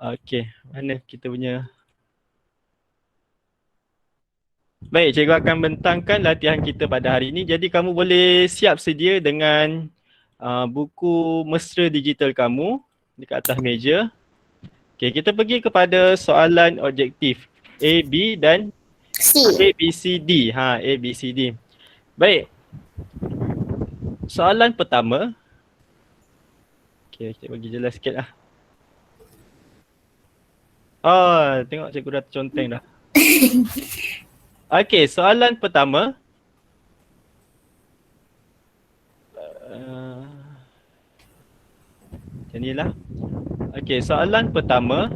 Okey, mana kita punya. Baik, cikgu akan bentangkan latihan kita pada hari ini. Jadi kamu boleh siap sedia dengan buku mesra digital kamu dekat atas meja. Okey, kita pergi kepada soalan objektif A, B dan C. A, B, C, D. A, B, C, D. Baik. Soalan pertama. Okey, kita bagi jelas sikit lah. Oh, tengok cikgu dah terconteng dah. Okey, soalan pertama. Macam ni lah. Okey, soalan pertama.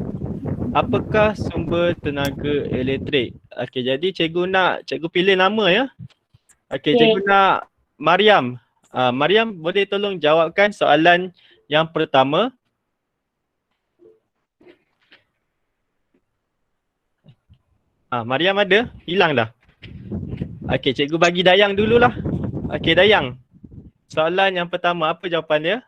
Apakah sumber tenaga elektrik? Okey, jadi cikgu pilih nama ya. Okey, cikgu nak Mariam. Mariam boleh tolong jawabkan soalan yang pertama. Mariam ada? Hilang dah. Okey, cikgu bagi Dayang dululah. Okey, Dayang. Soalan yang pertama, apa jawapan dia?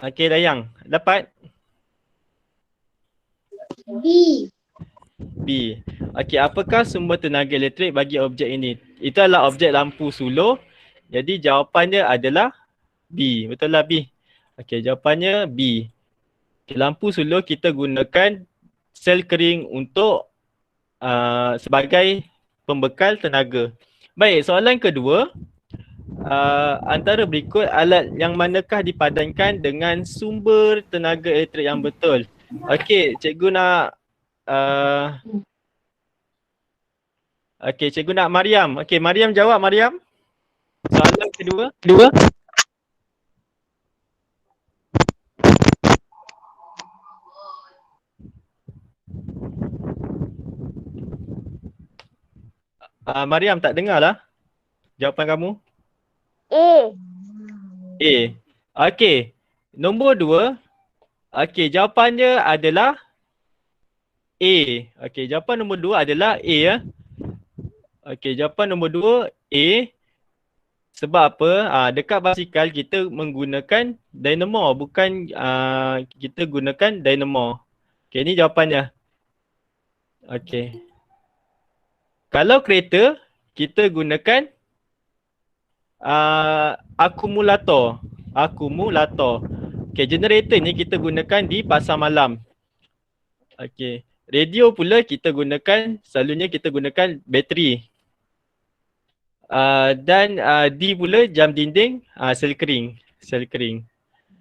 Okey, Dayang. Dapat? B. B. Okey, apakah sumber tenaga elektrik bagi objek ini? Itu adalah objek lampu suluh. Jadi jawapannya adalah B. Betul lah B. Okey, jawapannya B. Okay, lampu suluh kita gunakan sel kering untuk sebagai pembekal tenaga. Baik, soalan kedua. Antara berikut alat yang manakah dipadankan dengan sumber tenaga elektrik yang betul? Okey, cikgu nak cikgu nak Mariam. Okey, Mariam jawab, Mariam. Soalan kedua. Mariam tak dengar lah jawapan kamu. A. Okey. Nombor 2. Okey, jawapannya adalah A. Okey, jawapan nombor 2 adalah A ya. Okey, jawapan nombor 2 A. Sebab apa? Dekat basikal kita menggunakan dynamo, bukan kita gunakan dynamo. Okey, ni jawapannya. Okey. Kalau kereta, kita gunakan akumulator. Okey, generator ni kita gunakan di pasar malam. Okey. Radio pula kita gunakan, selalunya kita gunakan bateri. Dan D pula jam dinding, sel kering.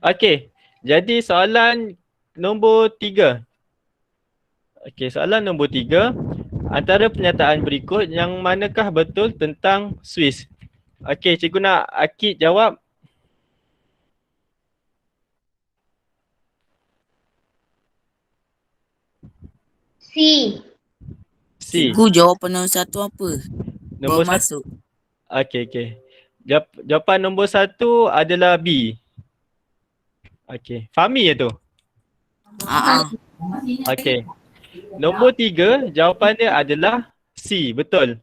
Okey. Jadi soalan nombor 3. Okey, soalan nombor 3. Antara pernyataan berikut yang manakah betul tentang Swiss? Okey, cikgu nak Akid jawab. C. Cikgu, jawapan nombor 1 apa? Nombor Baru masuk. Okey. Jawapan nombor 1 adalah B. Okey, Fahmi ya tu? Okey. Nombor 3, jawapannya adalah C, betul.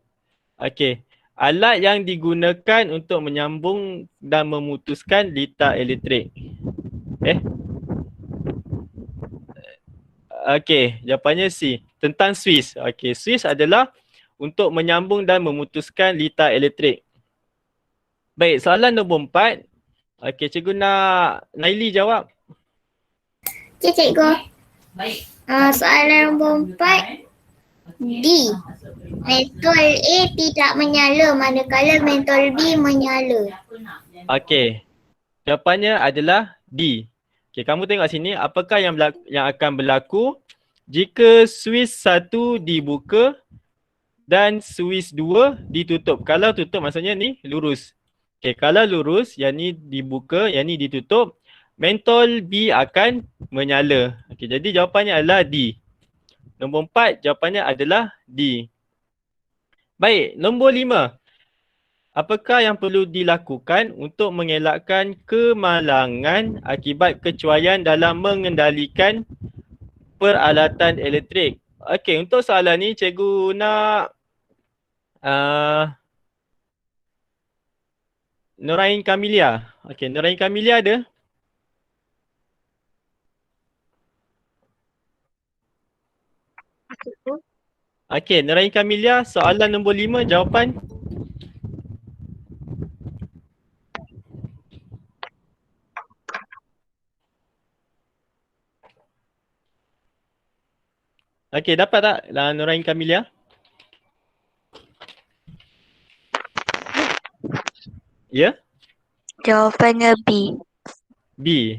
Okey. Alat yang digunakan untuk menyambung dan memutuskan litar elektrik. Okey, jawapannya C. Tentang Swiss. Okey, Swiss adalah untuk menyambung dan memutuskan litar elektrik. Baik, soalan nombor 4. Okey, cikgu nak Naili jawab. Okey, cikgu. Baik. Soalan nombor 4. D. Mentol A tidak menyala manakala mentol B menyala. Okey. Jawapannya adalah D. Okey, kamu tengok sini apakah yang akan berlaku jika Swiss 1 dibuka dan Swiss 2 ditutup. Kalau tutup maksudnya ni lurus. Okey, kalau lurus yang ni dibuka, yang ni ditutup, mentol B akan menyala. Okey, jadi jawapannya adalah D. Nombor 4 jawapannya adalah D. Baik, nombor 5. Apakah yang perlu dilakukan untuk mengelakkan kemalangan akibat kecuaian dalam mengendalikan peralatan elektrik? Okey, untuk soalan ni cikgu nak Nurain Kamilia. Okey, Nurain Kamilia ada? Okey, Nurain Kamilia, soalan nombor 5, jawapan. Okey, dapat tak Nurain Kamilia? Ya? Jawapannya B. B.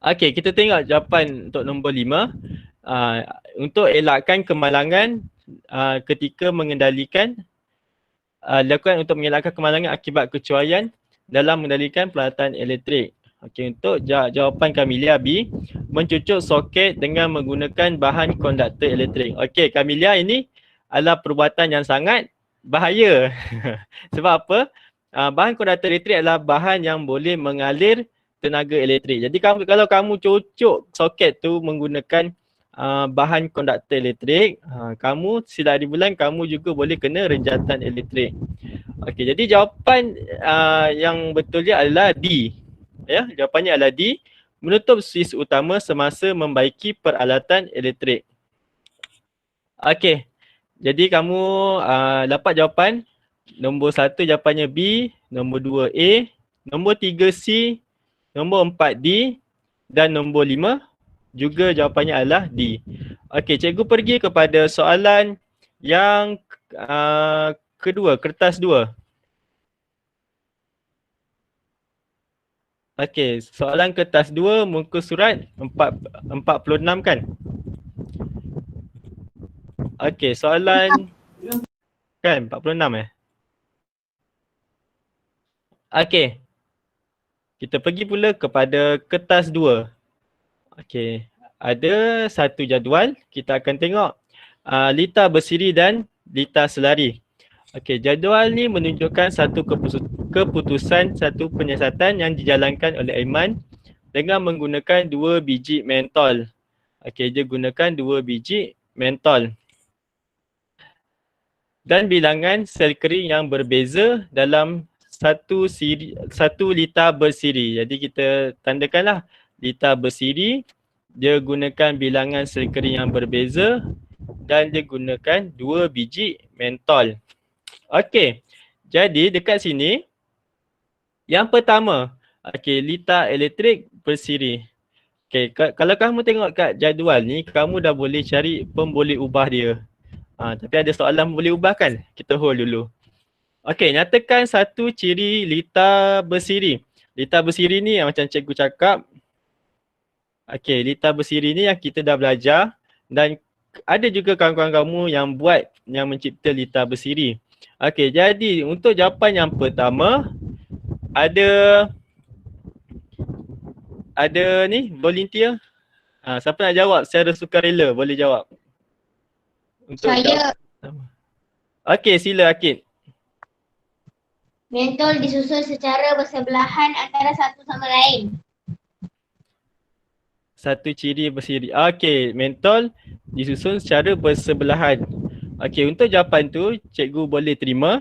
Okey, kita tengok jawapan untuk nombor 5. Untuk elakkan kemalangan ketika mengendalikan lakukan untuk mengelakkan kemalangan akibat kecuaian dalam mengendalikan peralatan elektrik. Okey, untuk jawapan Kamilia B, mencucuk soket dengan menggunakan bahan konduktor elektrik. Okey, Kamilia, ini adalah perbuatan yang sangat bahaya. Sebab apa? Bahan konduktor elektrik adalah bahan yang boleh mengalir tenaga elektrik. Jadi kalau kamu cucuk soket tu menggunakan bahan konduktor elektrik, kamu silap di bulan kamu juga boleh kena renjatan elektrik. Okey, jadi jawapan yang betul dia adalah D. Ya, jawapannya adalah D. Menutup suis utama semasa membaiki peralatan elektrik. Okey, jadi kamu dapat jawapan. Nombor 1 jawapannya B, nombor 2 A, nombor 3 C, nombor 4 D dan nombor 5 juga jawapannya adalah D. Okey, cikgu pergi kepada soalan yang kedua, kertas 2. Okey, soalan kertas 2 muka surat 46 kan? Okey, soalan kan 46 Okey. Kita pergi pula kepada kertas 2. Okey, ada satu jadual. Kita akan tengok litar bersiri dan litar selari. Okey, jadual ni menunjukkan satu keputusan, satu penyiasatan yang dijalankan oleh Aiman dengan menggunakan 2 biji mentol. Okey, dia gunakan 2 biji mentol. Dan bilangan sel kering yang berbeza dalam satu litar bersiri. Jadi kita tandakanlah litar bersiri, dia gunakan bilangan sel kering yang berbeza dan dia gunakan 2 biji mentol. Okey, jadi dekat sini yang pertama, okey, litar elektrik bersiri. Okey, kalau kamu tengok kat jadual ni, kamu dah boleh cari pemboleh ubah dia. Tapi ada soalan pemboleh ubah kan? Kita hold dulu. Okey, nyatakan satu ciri litar bersiri. Litar bersiri ni yang macam cikgu cakap. Okey, litar bersiri ni yang kita dah belajar dan ada juga kawan-kawan kamu yang buat, yang mencipta litar bersiri. Okey, jadi untuk jawapan yang pertama ada ni volunteer. Siapa nak jawab secara sukarela? Boleh jawab. Saya. Okey, sila Akid. Mentol disusun secara bersebelahan antara satu sama lain. Satu ciri bersiri. Okey, mentol disusun secara bersebelahan. Okey, untuk jawapan tu cikgu boleh terima.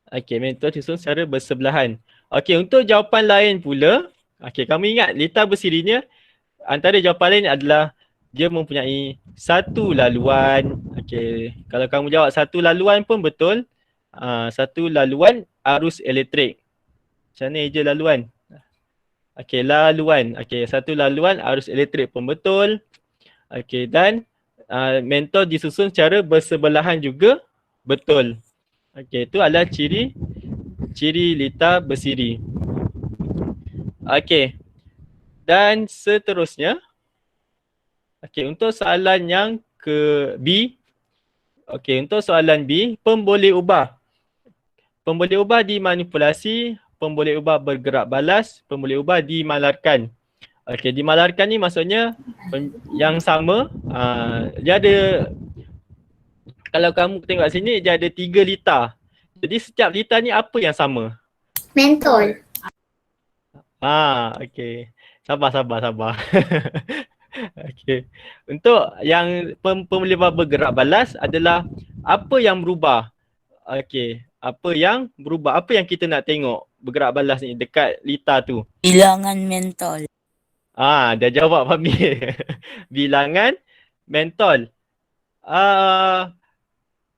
Okey, mentol disusun secara bersebelahan. Okey, untuk jawapan lain pula, okey, kamu ingat litar bersirinya antara jawapan lain adalah dia mempunyai satu laluan. Okey, kalau kamu jawab satu laluan pun betul. Satu laluan arus elektrik. Macam mana je laluan? Okey, laluan. Okey, satu laluan arus elektrik pun betul. Okey, dan mentol disusun secara bersebelahan juga betul. Okey, itu adalah ciri litar bersiri. Okey. Dan seterusnya. Okey, untuk soalan yang ke B. Okey, untuk soalan B, pemboleh ubah. Pemboleh ubah dimanipulasi, pemboleh ubah bergerak balas, pemboleh ubah dimalarkan. Okey, dimalarkan ni maksudnya yang sama. Dia ada, kalau kamu tengok sini, dia ada 3 litar. Jadi setiap litar ni apa yang sama? Mentol. Okey. Sabar. Okey. Untuk yang pemboleh ubah bergerak balas adalah apa yang berubah? Okey, apa yang berubah? Apa yang kita nak tengok bergerak balas ni dekat Lita tu? Bilangan mentol. Dah jawab Fahmi. Bilangan mentol.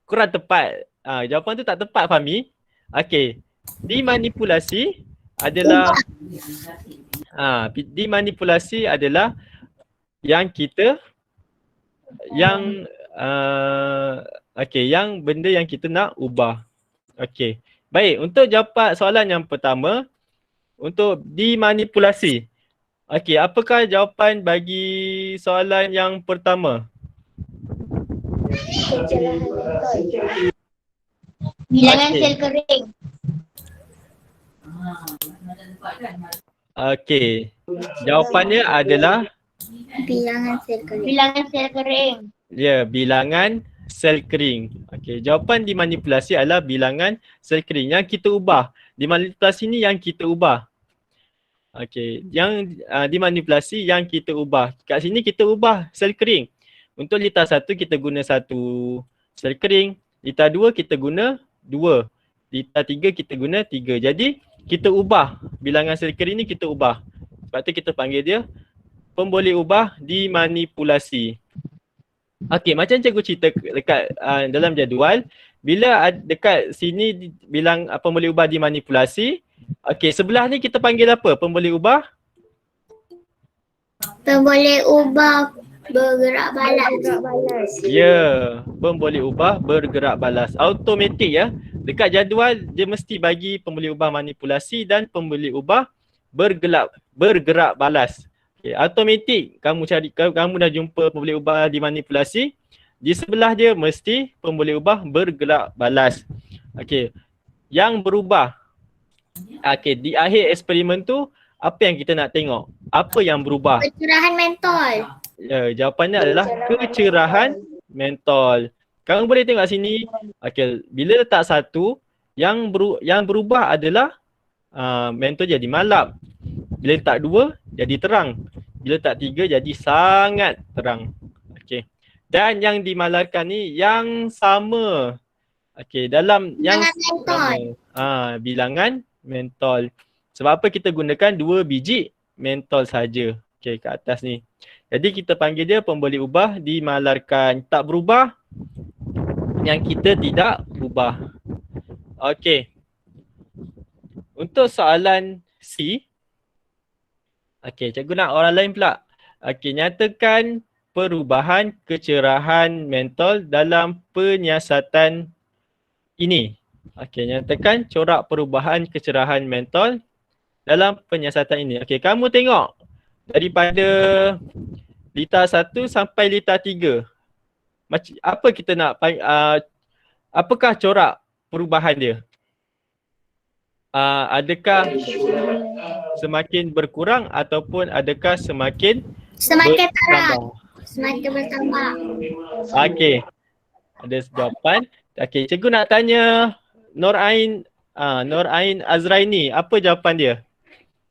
Kurang tepat. Jawapan tu tak tepat Fahmi. Okey. Dimanipulasi adalah dimanipulasi adalah yang kita yang yang benda yang kita nak ubah. Okey. Baik, untuk jawab soalan yang pertama, untuk dimanipulasi. Okey, apakah jawapan bagi soalan yang pertama? Bilangan Okey. sel kering. Okey. Jawapannya adalah Bilangan sel kering. Bilangan sel kering. bilangan sel kering. Okey, jawapan dimanipulasi adalah bilangan sel kering yang kita ubah. Dimanipulasi ni yang kita ubah. Okey, yang dimanipulasi yang kita ubah. Kat sini kita ubah sel kering. Untuk lita 1 kita guna 1 sel kering. Lita 2 kita guna 2. Lita 3 kita guna 3. Jadi kita ubah bilangan sel kering ni, kita ubah. Sebab tu kita panggil dia pemboleh ubah dimanipulasi. Okey, macam cikgu cerita dekat dalam jadual, bila dekat sini bilang pemboleh ubah dimanipulasi, okey, sebelah ni kita panggil apa? Pemboleh ubah? Pemboleh ubah bergerak balas. Ya, pemboleh ubah bergerak balas. Automatik ya. Dekat jadual dia mesti bagi pemboleh ubah manipulasi dan pemboleh ubah bergerak balas. Okay, automatik kamu cari, kamu dah jumpa pemboleh ubah dimanipulasi, di sebelah dia mesti pemboleh ubah bergerak balas. Okey. Yang berubah. Okey, di akhir eksperimen tu apa yang kita nak tengok? Apa yang berubah? Kecerahan mentol. Ya, jawapannya adalah kecerahan mentol. Kamu boleh tengok sini. Okey, bila letak 1, yang berubah adalah mentol jadi malap. Bila letak 2 jadi terang. Bila letak 3 jadi sangat terang. Okey. Dan yang dimalarkan ni yang sama. Okey, dalam yang sama. Bilangan mentol. Sebab apa kita gunakan 2 biji mentol saja. Okey, kat atas ni. Jadi kita panggil dia pemboleh ubah dimalarkan. Tak berubah, yang kita tidak ubah. Okey. Untuk soalan C. Okey, cikgu nak orang lain pula. Okey, nyatakan perubahan kecerahan mentol dalam penyiasatan ini. Okey, nyatakan corak perubahan kecerahan mentol dalam penyiasatan ini. Okey, kamu tengok daripada lita 1 sampai lita 3. Apa kita nak apakah corak perubahan dia? Adakah semakin berkurang ataupun adakah semakin terang. Semakin bertambah. Okey. Ada jawapan. Okey, cikgu nak tanya Nur Ain Azraini, apa jawapan dia?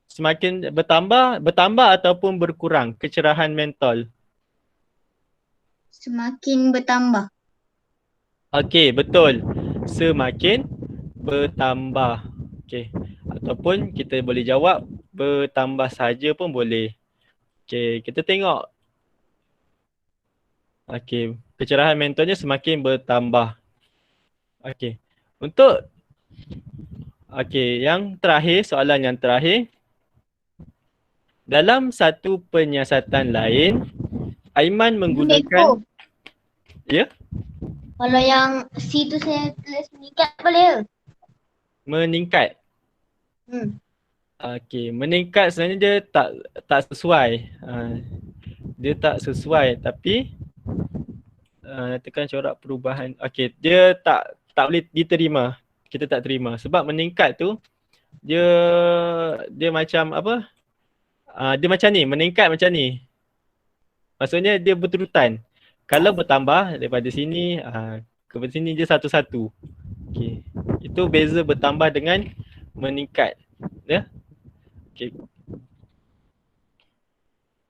Semakin bertambah ataupun berkurang kecerahan mentol? Semakin bertambah. Okey, betul. Semakin bertambah. Okey. Ataupun kita boleh jawab bertambah saja pun boleh. Okey, kita tengok. Okey, kecerahan mentolnya semakin bertambah. Okey. Yang terakhir, soalan yang terakhir. Dalam satu penyiasatan lain, Aiman menggunakan ya? Kalau yang C tu saya tulis meningkat boleh ke? Meningkat. Okey, meningkat sebenarnya dia tak sesuai. Dia tak sesuai, tapi tekan corak perubahan. Okey, dia tak boleh diterima. Kita tak terima sebab meningkat tu dia macam apa? Dia macam ni, meningkat macam ni. Maksudnya dia berterutan. Kalau bertambah daripada sini ke sini dia satu-satu. Okey. Itu beza bertambah dengan meningkat. Ya. Okey.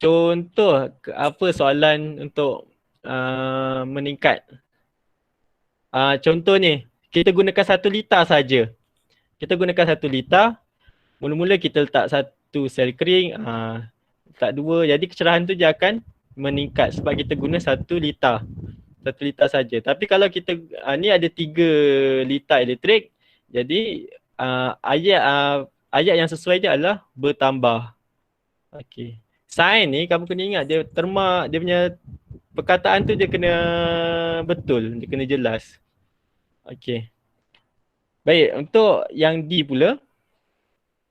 Contoh apa soalan untuk meningkat? Contoh ni, kita gunakan 1 liter saja. Kita gunakan 1 liter. Mula-mula kita letak 1 sel kering, letak 2. Jadi kecerahan tu dia akan meningkat sebab kita guna 1 liter. 1 liter saja. Tapi kalau kita ni ada 3 liter elektrik. Jadi ayat yang sesuai dia adalah bertambah. Okey. Sain ni kamu kena ingat dia terma, dia punya perkataan tu dia kena betul, dia kena jelas. Okey. Baik, untuk yang D pula,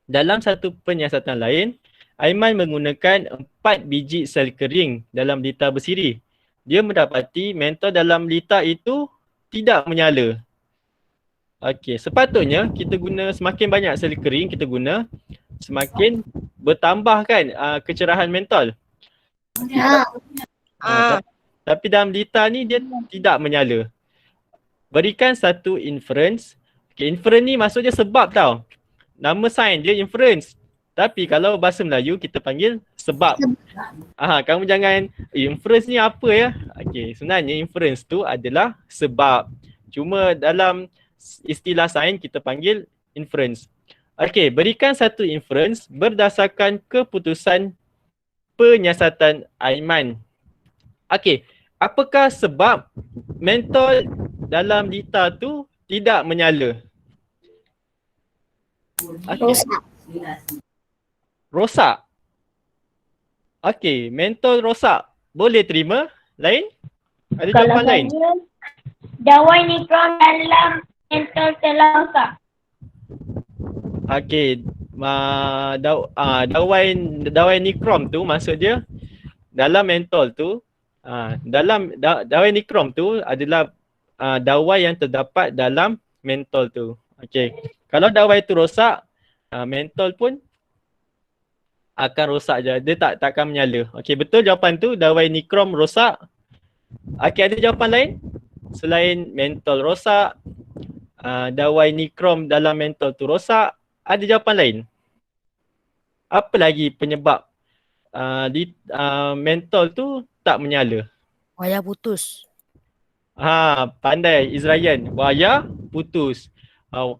dalam satu penyiasatan lain, Aiman menggunakan 4 biji sel kering dalam liter bersiri. Dia mendapati mentol dalam liter itu tidak menyala. Okey, sepatutnya kita guna semakin banyak sel kering kita guna, semakin bertambah kan kecerahan mentol. Tapi dalam liter ni dia tidak menyala. Berikan satu inference. Okay, inference ni maksudnya sebab tau. Nama sains dia inference. Tapi kalau bahasa Melayu kita panggil sebab. Kamu jangan inference ni apa ya? Okay, sebenarnya inference tu adalah sebab. Cuma dalam istilah sains kita panggil inference. Okey, berikan satu inference berdasarkan keputusan penyiasatan Aiman. Okey, apakah sebab mentol dalam liter tu tidak menyala? Okay. Rosak. Okey, mentol rosak. Boleh terima? Lain? Ada jawapan lain? Dawai nikron dalam mentol telah rosak. Okey, dawai nikrom tu maksud dia dalam mentol tu, dawai nikrom tu adalah dawai yang terdapat dalam mentol tu. Okey, kalau dawai tu rosak, mentol pun akan rosak je, dia takkan menyala. Okey, betul jawapan tu, dawai nikrom rosak. Okey, ada jawapan lain? Selain mentol rosak, dawai nikrom dalam mentol tu rosak, ada jawapan lain? Apa lagi penyebab mentol tu tak menyala? Wayar putus. Pandai Izrayan. Wayar putus.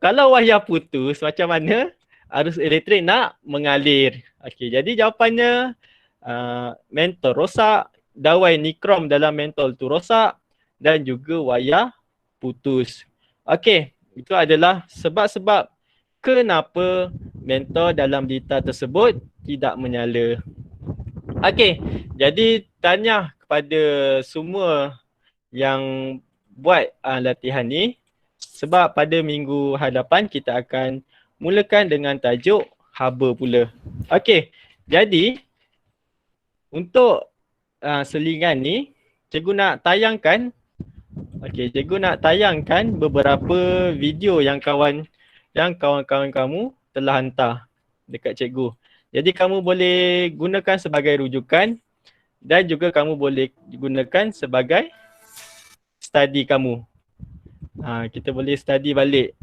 Kalau wayar putus, macam mana arus elektrik nak mengalir? Okey, jadi jawapannya mentol rosak, dawai nikrom dalam mentol tu rosak dan juga wayar putus. Okey, itu adalah sebab-sebab kenapa mentol dalam liter tersebut tidak menyala. Okey, jadi tanya kepada semua yang buat latihan ni, sebab pada minggu hadapan kita akan mulakan dengan tajuk haba pula. Okey, jadi untuk selingan ni cikgu nak tayangkan beberapa video yang kawan-kawan kamu telah hantar dekat cikgu. Jadi kamu boleh gunakan sebagai rujukan dan juga kamu boleh gunakan sebagai study kamu. Kita boleh study balik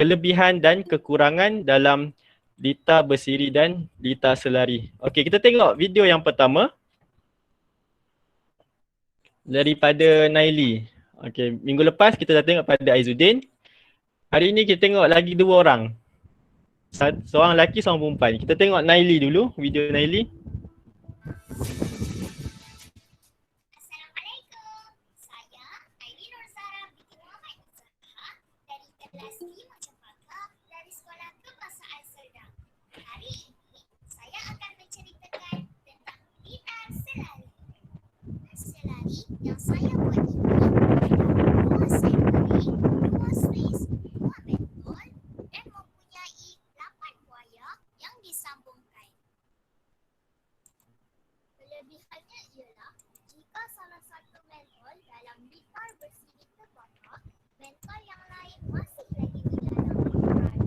kelebihan dan kekurangan dalam liter bersiri dan liter selari. Okey, kita tengok video yang pertama daripada Naili. Okey, minggu lepas kita dah tengok pada Aizuddin. Hari ni kita tengok lagi 2 orang. Seorang lelaki, seorang perempuan. Kita tengok Naili dulu, video Naili. Assalamualaikum. Saya Aini Nur Zara binti Muhammad Usaha dari kelas 5 Cempaka dari Sekolah Kebangsaan Serdang. Hari ini saya akan menceritakan tentang liter selari. Selari yang saya buat ini adalah 2 sel kering, 2 Swiss, 2 mentol dan mempunyai 8 wayar yang disambungkan. Kelebihannya ialah jika salah satu mentol dalam liter bersiri terbakar, mentol yang lain masih lagi menyala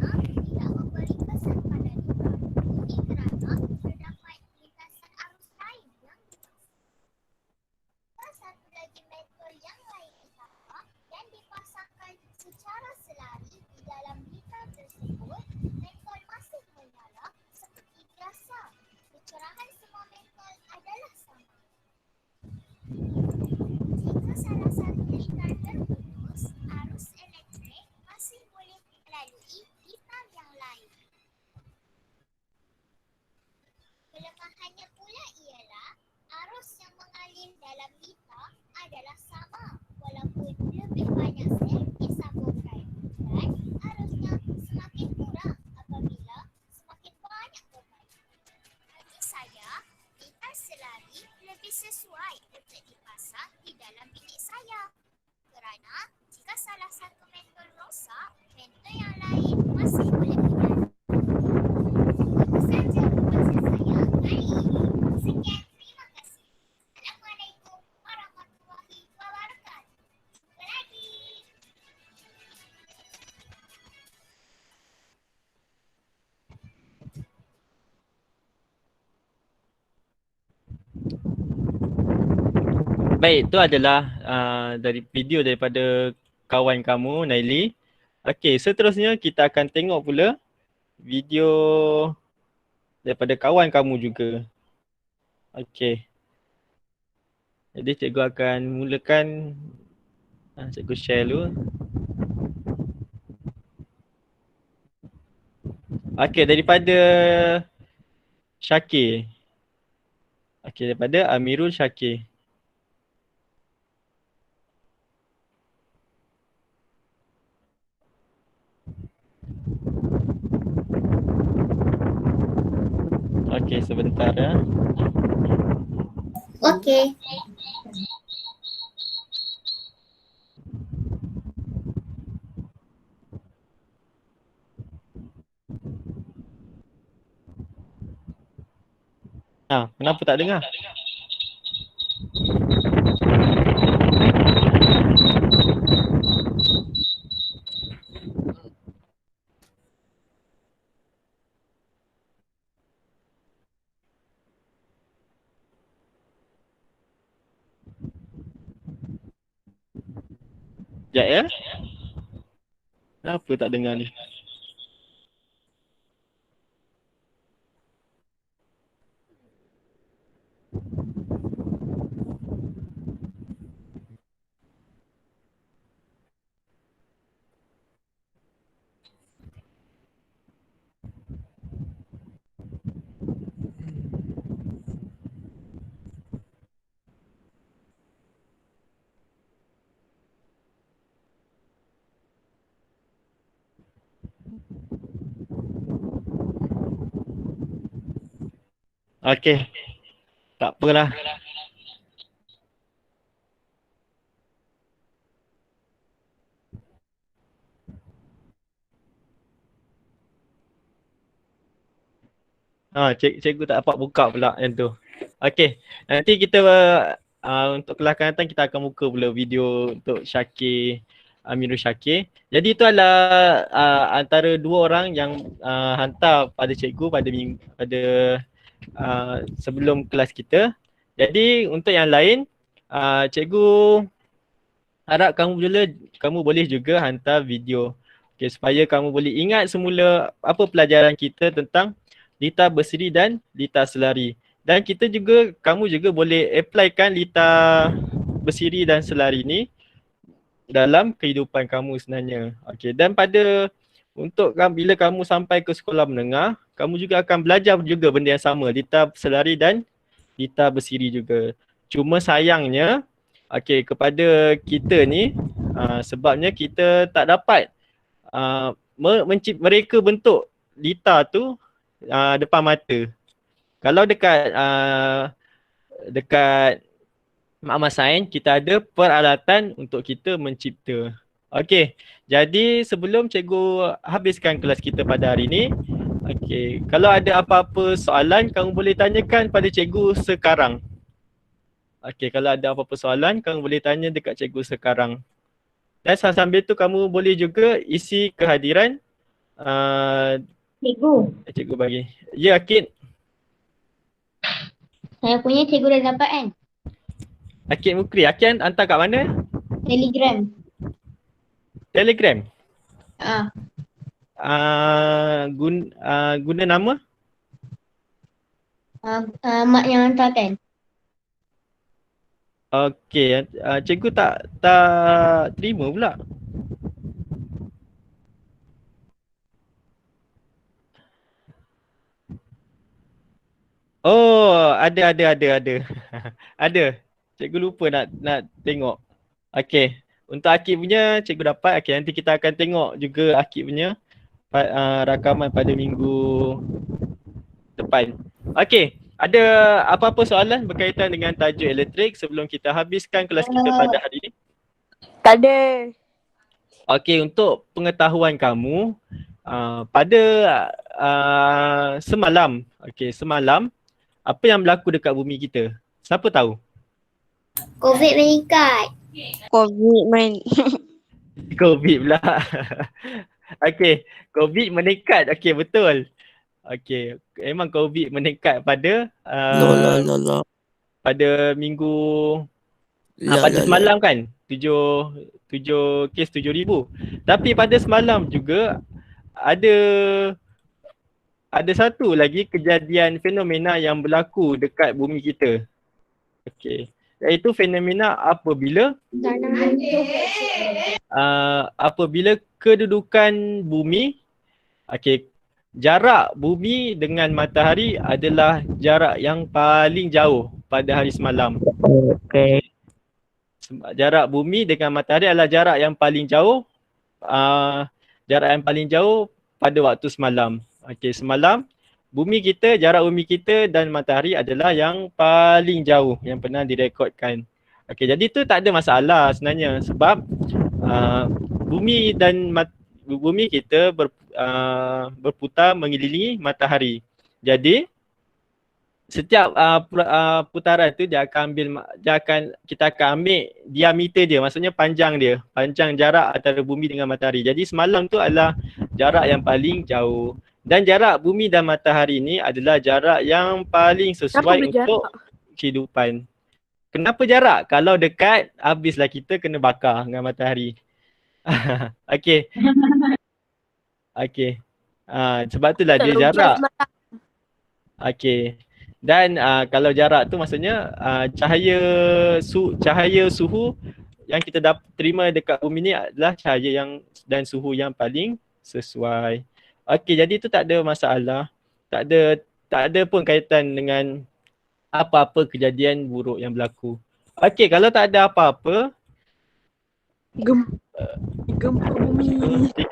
kerana tidak memberi kesan pada liter. Ini kerana terdapat lintasan arus lain yang dipasang. Satu lagi mentol yang lain ditambah dan dipasangkan secara selari di dalam liter tersebut, mentol masih menyala seperti biasa. Kecerahan semua mentol adalah sama. Jika salah satu liter terputus arus yang mengalir dalam lita adalah sama walaupun lebih banyak sel disambungkan dan arusnya semakin kurang apabila semakin banyak beban. Bagi saya, litar selari lebih sesuai untuk dipasang di dalam bilik saya kerana jika salah satu mentol rosak, mentol yang lain masih boleh gunakan. Itu saja pembahasan saya hari ini. Sekian, terima kasih. Assalamualaikum warahmatullahi wabarakatuh. Jumpa lagi. Baik, itu adalah dari video daripada kawan kamu, Naili. Okey, seterusnya kita akan tengok pula video daripada kawan kamu juga. Okey. Jadi cikgu akan mulakan, cikgu share dulu. Okey, daripada Syakir. Okey, daripada Amirul Syakir. Okey, sebentar ya. Okey. Kenapa tak dengar? Sekejap ya. Kenapa tak dengar ni? Okey. Tak apalah. Cikgu tak dapat buka pula yang tu. Okey, nanti kita untuk kelas akan datang kita akan buka pula video untuk Syakir, Amirul Syakir. Jadi itu adalah antara dua orang yang hantar pada cikgu pada sebelum kelas kita. Jadi untuk yang lain, cikgu harap kamu boleh juga hantar video. Okay, supaya kamu boleh ingat semula apa pelajaran kita tentang litar bersiri dan litar selari. Dan kamu juga boleh applykan litar bersiri dan selari ni dalam kehidupan kamu sebenarnya. Okey, dan bila kamu sampai ke sekolah menengah, kamu juga akan belajar juga benda yang sama, litar selari dan litar bersiri juga. Cuma sayangnya, kepada kita ni, sebabnya kita tak dapat mereka bentuk litar tu depan mata. Kalau dekat Makmal Sains, kita ada peralatan untuk kita mencipta. Okey, jadi sebelum cikgu habiskan kelas kita pada hari ini, kalau ada apa-apa soalan, kamu boleh tanyakan pada cikgu sekarang. Kalau ada apa-apa soalan, kamu boleh tanya dekat cikgu sekarang. Dan sambil tu kamu boleh juga isi kehadiran cikgu bagi. Ya, Akid. Saya punya cikgu dah dapat kan? Akid Mukri. Akid hantar kat mana? Telegram. Telegram. Guna nama? Mak yang hantarkan. Okey, cikgu tak terima pula. Oh, ada. Ada. Cikgu lupa nak tengok. Okey. Untuk Akib punya cikgu dapat. Okey, nanti kita akan tengok juga Akib punya rakaman pada minggu depan. Okey. Ada apa-apa soalan berkaitan dengan tajuk elektrik sebelum kita habiskan kelas kita pada hari ini? Tak ada. Okey, untuk pengetahuan kamu, pada semalam, apa yang berlaku dekat bumi kita? Siapa tahu? COVID meningkat. COVID pula. Okey, COVID meningkat. Okey, betul. Okey, memang COVID meningkat pada pada minggu pada semalam kan? 7 kes 7,000. Tapi pada semalam juga ada satu lagi kejadian fenomena yang berlaku dekat bumi kita. Okey. Iaitu fenomena apabila kedudukan bumi, okey, jarak bumi dengan matahari adalah jarak yang paling jauh pada hari semalam. Okay. Jarak bumi dengan matahari adalah jarak yang paling jauh. Jarak yang paling jauh pada waktu semalam. Okey, semalam jarak bumi kita dan matahari adalah yang paling jauh yang pernah direkodkan. Okey, jadi tu tak ada masalah sebenarnya sebab bumi kita berputar mengelilingi matahari. Jadi setiap putaran tu kita akan ambil diameter dia, maksudnya panjang jarak antara bumi dengan matahari. Jadi semalam tu adalah jarak yang paling jauh. Dan jarak bumi dan matahari ni adalah jarak yang paling sesuai untuk kehidupan. Kenapa jarak? Kalau dekat, habislah kita kena bakar dengan matahari. Okey. Okey. Sebab itulah dia jarak. Okey. Dan kalau jarak tu maksudnya cahaya suhu yang kita terima dekat bumi ni adalah cahaya dan suhu yang paling sesuai. Okey, jadi tu tak ada masalah. Tak ada pun kaitan dengan apa-apa kejadian buruk yang berlaku. Okey, kalau tak ada apa-apa, Gempa bumi. hentikan